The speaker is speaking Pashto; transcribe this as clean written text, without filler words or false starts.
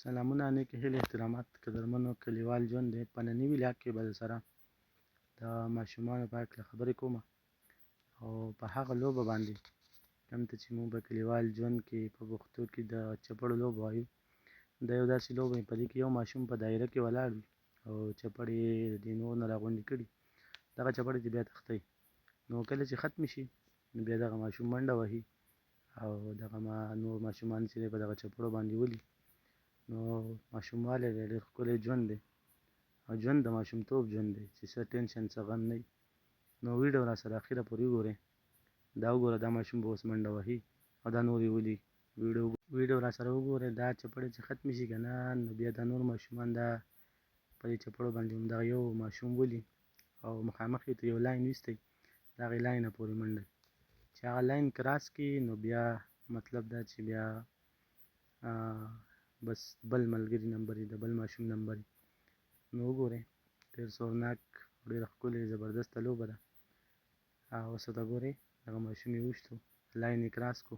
سلامونه، نیکې هیلې، احترامات، قدرمنو کلیوال ژوند دی. په ننني ولاګ کې به درسره د ماشومانو په هکله خبرې کوم او په هغه لوبه باندې کوم ته چې موږ په کلیوال ژوند کې په پښتو کې د چپړو لوبه وایو. دا یو داسې لوبه په دې کې یو ماشوم په دایره کې ولاړ وي او چپړې یې د دې نور نه راغونډې کړي. دغه چپړې چې بیا تښتوي، نو کله چې ختمې شي نو بیا دغه ماشوم منډه وهي او دغه نور ماشومان چې دی په دغه چپړو باندې ولي. نو ماشوموالی دی ډېر ښکلی ژوند دی او ژوند د ماشومتوب ژوند دی چې څه ټینشن څه غم نه وي. نو ویډیو راسره اخره پورې وګورئ. دا وګوره دا ماشوم به اوس منډه وهي او دا نور یې ولي. ویډیو راسره وګورئ. دا چپړې چې ختمې شي که نه نو بیا دا نور ماشومان دا په دې چپړو باندې همدغه یو ماشوم ولي او مخامخ یې ترې یو لاین ویستی، د هغې لاین نه پورې منډه وي. چې هغه لاین کراس کړي نو بیا مطلب دا چې بیا بس بل ملګري نمبر د بل ماشوم نمبر. نو وګورئ ډېر سورناک ډېره ښکلې زبردسته لوبه ده. اوس ورته ګورئ دغه ماشوم یې وشتو، لاین یې کراس کړو.